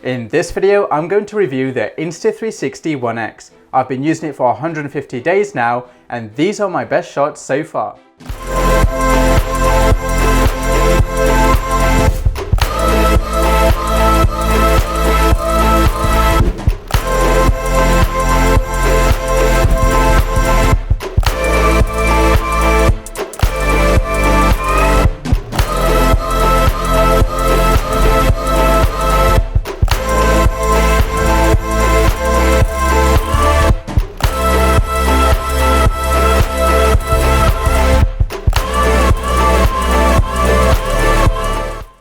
In this video, I'm going to review the Insta360 ONE X. I've been using it for 150 days now, and these are my best shots so far.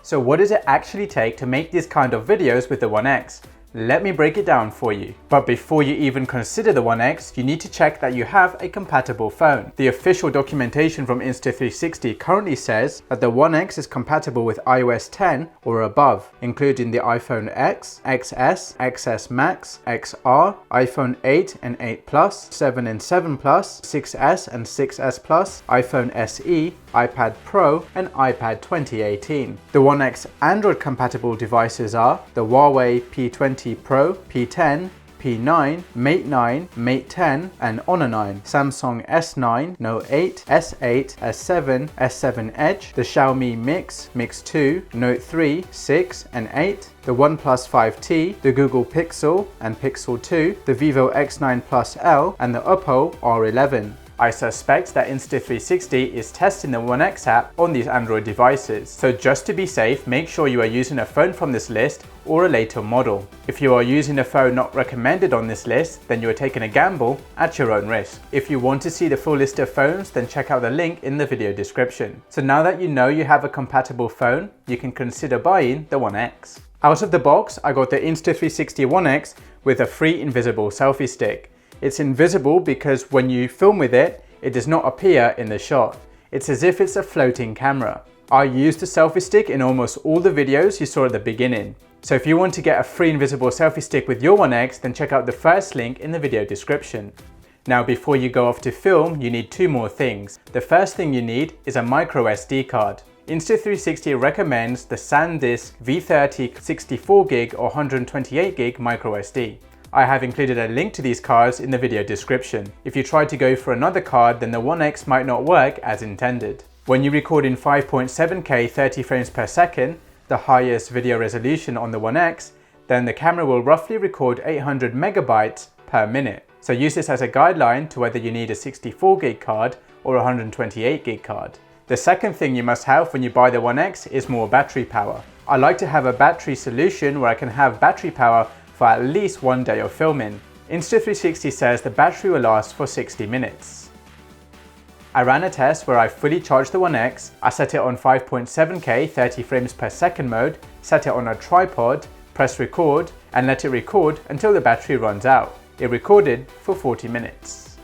So what does it actually take to make these kind of videos with the ONE X? Let me break it down for you. But before you even consider the ONE X, you need to check that you have a compatible phone. The official documentation from Insta360 currently says that the ONE X is compatible with iOS 10 or above, including the iPhone X, XS, XS Max, XR, iPhone 8 and 8 Plus, 7 and 7 Plus, 6S and 6S Plus, iPhone SE, iPad Pro and iPad 2018. The ONE X Android compatible devices are the Huawei P20 Pro, P10, P9, Mate 9, Mate 10 and Honor 9, Samsung S9, Note 8, S8, S7, S7 Edge, the Xiaomi Mix, Mix 2, Note 3, 6 and 8, the OnePlus 5T, the Google Pixel and Pixel 2, the Vivo X9 Plus L and the Oppo R11. I suspect that Insta360 is testing the ONE X app on these Android devices, so just to be safe, make sure you are using a phone from this list or a later model. If you are using a phone not recommended on this list, then you are taking a gamble at your own risk. If you want to see the full list of phones, then check out the link in the video description. So now that you know you have a compatible phone, you can consider buying the ONE X. Out of the box, I got the Insta360 ONE X with a free invisible selfie stick. It's invisible because when you film with it, it does not appear in the shot. It's as if it's a floating camera. I used the selfie stick in almost all the videos you saw at the beginning. So if you want to get a free invisible selfie stick with your ONE X, then check out the first link in the video description. Now before you go off to film, you need two more things. The first thing you need is a micro SD card. Insta360 recommends the SanDisk V30 64GB or 128GB micro SD. I have included a link to these cards in the video description. If you try to go for another card, then the ONE X might not work as intended. When you record in 5.7K 30 frames per second, the highest video resolution on the ONE X, then the camera will roughly record 800 megabytes per minute. So use this as a guideline to whether you need a 64GB card or a 128GB card. The second thing you must have when you buy the ONE X is more battery power. I like to have a battery solution where I can have battery power for at least one day of filming. Insta360 says the battery will last for 60 minutes. I ran a test where I fully charged the ONE X, I set it on 5.7K 30 frames per second mode, set it on a tripod, press record and let it record until the battery runs out. It recorded for 40 minutes.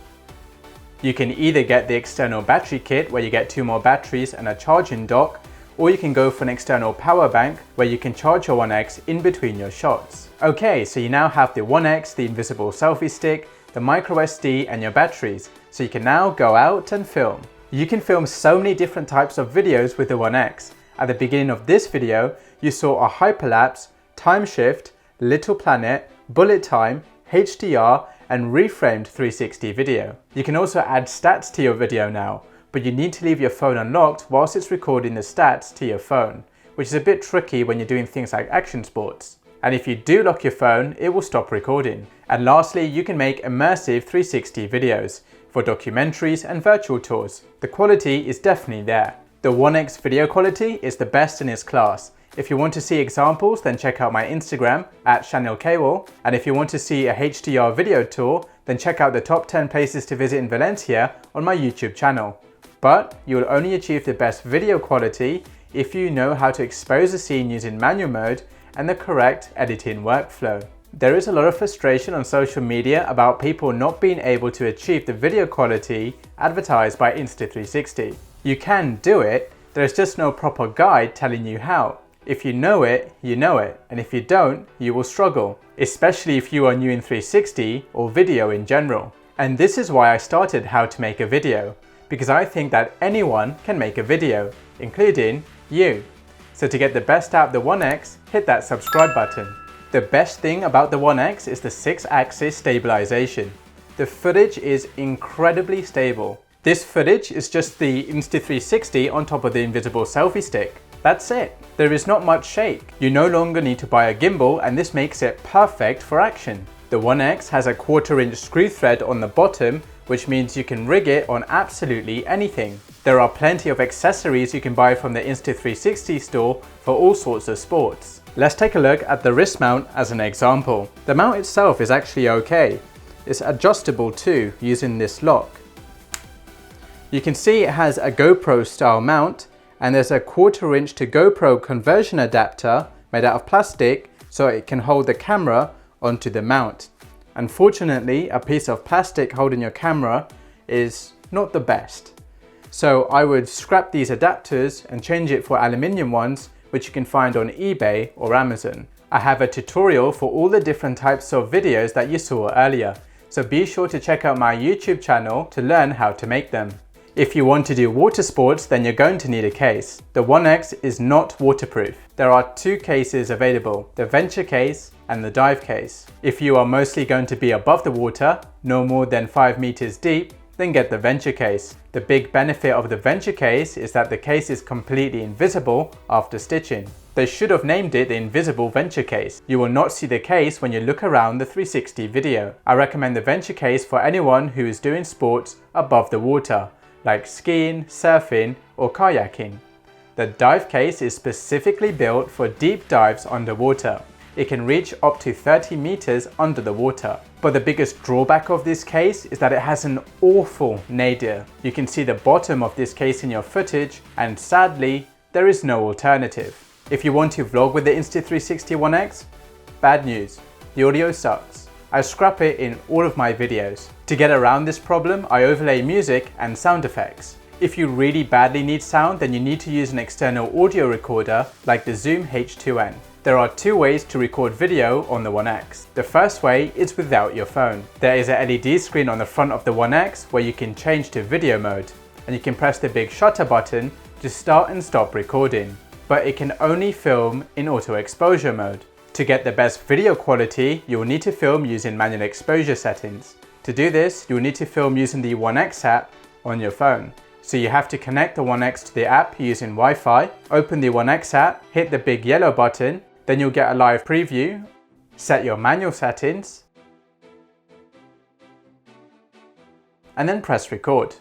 You can either get the external battery kit where you get 2 more batteries and a charging dock, or you can go for an external power bank where you can charge your ONE X in between your shots. Okay, so you now have the ONE X, the invisible selfie stick, the micro SD and your batteries, so you can now go out and film. You can film so many different types of videos with the ONE X. At the beginning of this video, you saw a hyperlapse, time shift, little planet, bullet time, HDR and reframed 360 video. You can also add stats to your video now, but you need to leave your phone unlocked whilst it's recording the stats to your phone, which is a bit tricky when you're doing things like action sports. And if you do lock your phone, it will stop recording. And lastly, you can make immersive 360 videos for documentaries and virtual tours. The quality is definitely there. The ONE X video quality is the best in its class. If you want to see examples, then check out my Instagram @ChanelKwal. And if you want to see a HDR video tour, then check out the top 10 places to visit in Valencia on my YouTube channel. But you will only achieve the best video quality if you know how to expose a scene using manual mode and the correct editing workflow. There is a lot of frustration on social media about people not being able to achieve the video quality advertised by Insta360. You can do it, there is just no proper guide telling you how. If you know it, and if you don't, you will struggle, especially if you are new in 360 or video in general. And this is why I started How to Make a Video, because I think that anyone can make a video, including you. So to get the best out of the ONE X, hit that subscribe button. The best thing about the One X is the 6-axis stabilisation. The footage is incredibly stable. This footage is just the Insta360 on top of the invisible selfie stick. That's it. There is not much shake. You no longer need to buy a gimbal, and this makes it perfect for action. The One X has a 1/4" screw thread on the bottom, which means you can rig it on absolutely anything. There are plenty of accessories you can buy from the Insta360 store for all sorts of sports. Let's take a look at the wrist mount as an example. The mount itself is actually okay. It's adjustable too using this lock. You can see it has a GoPro style mount, and there's a 1/4" to GoPro conversion adapter made out of plastic so it can hold the camera onto the mount. Unfortunately, a piece of plastic holding your camera is not the best. So I would scrap these adapters and change it for aluminium ones, which you can find on eBay or Amazon. I have a tutorial for all the different types of videos that you saw earlier, so be sure to check out my YouTube channel to learn how to make them. If you want to do water sports, then you're going to need a case. The One X is not waterproof. There are 2 cases available, the venture case and the dive case. If you are mostly going to be above the water, no more than 5 meters deep, then get the venture case. The big benefit of the venture case is that the case is completely invisible after stitching. They should have named it the invisible venture case. You will not see the case when you look around the 360 video. I recommend the venture case for anyone who is doing sports above the water, like skiing, surfing, or kayaking. The dive case is specifically built for deep dives underwater. It can reach up to 30 meters under the water. But the biggest drawback of this case is that it has an awful nadir. You can see the bottom of this case in your footage, and sadly, there is no alternative. If you want to vlog with the Insta360 ONE X, bad news, the audio sucks. I scrap it in all of my videos. To get around this problem, I overlay music and sound effects. If you really badly need sound, then you need to use an external audio recorder like the Zoom H2N. There are 2 ways to record video on the One X. The first way is without your phone. There is a LED screen on the front of the One X where you can change to video mode, and you can press the big shutter button to start and stop recording. But it can only film in auto exposure mode. To get the best video quality, you will need to film using manual exposure settings. To do this, you will need to film using the One X app on your phone. So you have to connect the One X to the app using Wi-Fi, open the One X app, hit the big yellow button, then you'll get a live preview, set your manual settings, and then press record.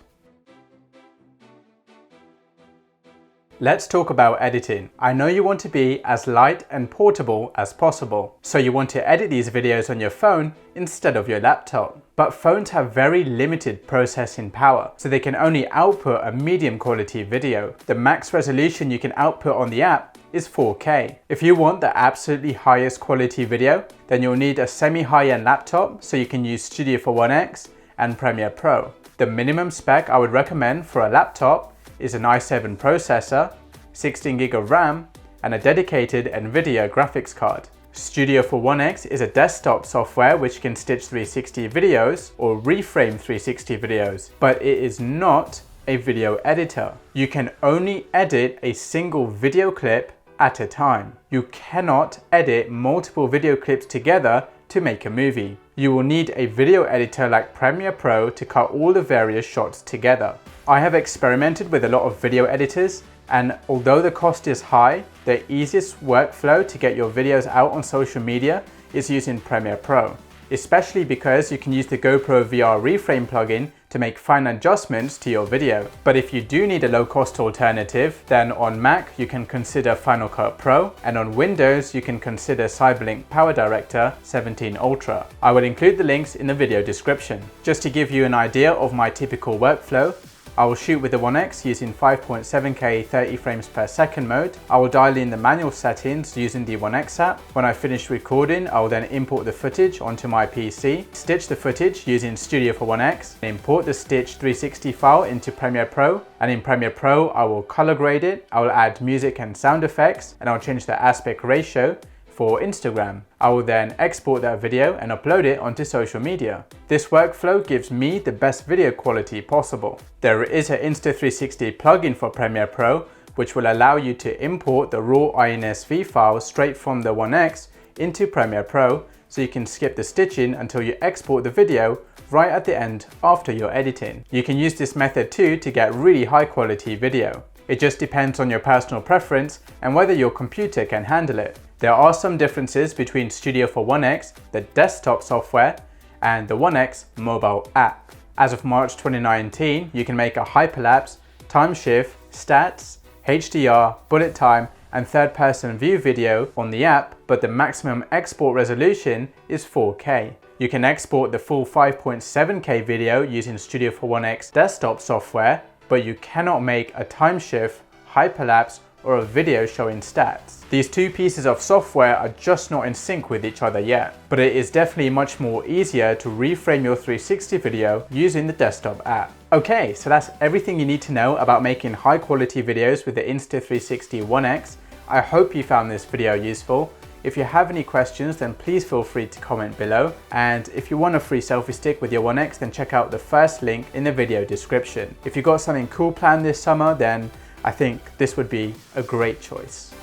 Let's talk about editing. I know you want to be as light and portable as possible, so you want to edit these videos on your phone instead of your laptop. But phones have very limited processing power, so they can only output a medium quality video. The max resolution you can output on the app is 4K. If you want the absolutely highest quality video, then you'll need a semi-high-end laptop, so you can use Studio for One X and Premiere Pro. The minimum spec I would recommend for a laptop is an i7 processor, 16GB of RAM, and a dedicated NVIDIA graphics card. Studio for One X is a desktop software which can stitch 360 videos or reframe 360 videos, but it is not a video editor. You can only edit a single video clip at a time. You cannot edit multiple video clips together to make a movie. You will need a video editor like Premiere Pro to cut all the various shots together. I have experimented with a lot of video editors, and although the cost is high, the easiest workflow to get your videos out on social media is using Premiere Pro, especially because you can use the GoPro VR reframe plugin to make fine adjustments to your video. But if you do need a low-cost alternative, then on Mac you can consider Final Cut Pro, and on Windows you can consider Cyberlink PowerDirector 17 Ultra. I will include the links in the video description. Just to give you an idea of my typical workflow, I will shoot with the One X using 5.7K 30 frames per second mode. I will dial in the manual settings using the One X app. When I finish recording, I will then import the footage onto my PC, stitch the footage using Studio for One X, import the stitched 360 file into Premiere Pro, and in Premiere Pro I will color grade it, I will add music and sound effects, and I'll change the aspect ratio for Instagram. I will then export that video and upload it onto social media. This workflow gives me the best video quality possible. There is an Insta360 plugin for Premiere Pro which will allow you to import the raw INSV file straight from the One X into Premiere Pro so you can skip the stitching until you export the video right at the end after your editing. You can use this method too to get really high quality video. It just depends on your personal preference and whether your computer can handle it. There are some differences between Studio for One X, the desktop software, and the One X mobile app. As of March 2019, you can make a hyperlapse, time shift, stats, HDR, bullet time, and third-person view video on the app, but the maximum export resolution is 4K. You can export the full 5.7K video using Studio for One X desktop software, but you cannot make a time shift, hyperlapse, or a video showing stats. These two pieces of software are just not in sync with each other yet, but it is definitely much more easier to reframe your 360 video using the desktop app. Okay, so that's everything you need to know about making high quality videos with the Insta360 ONE X. I hope you found this video useful. If you have any questions, then please feel free to comment below. And if you want a free selfie stick with your One X, then check out the first link in the video description. If you've got something cool planned this summer, then I think this would be a great choice.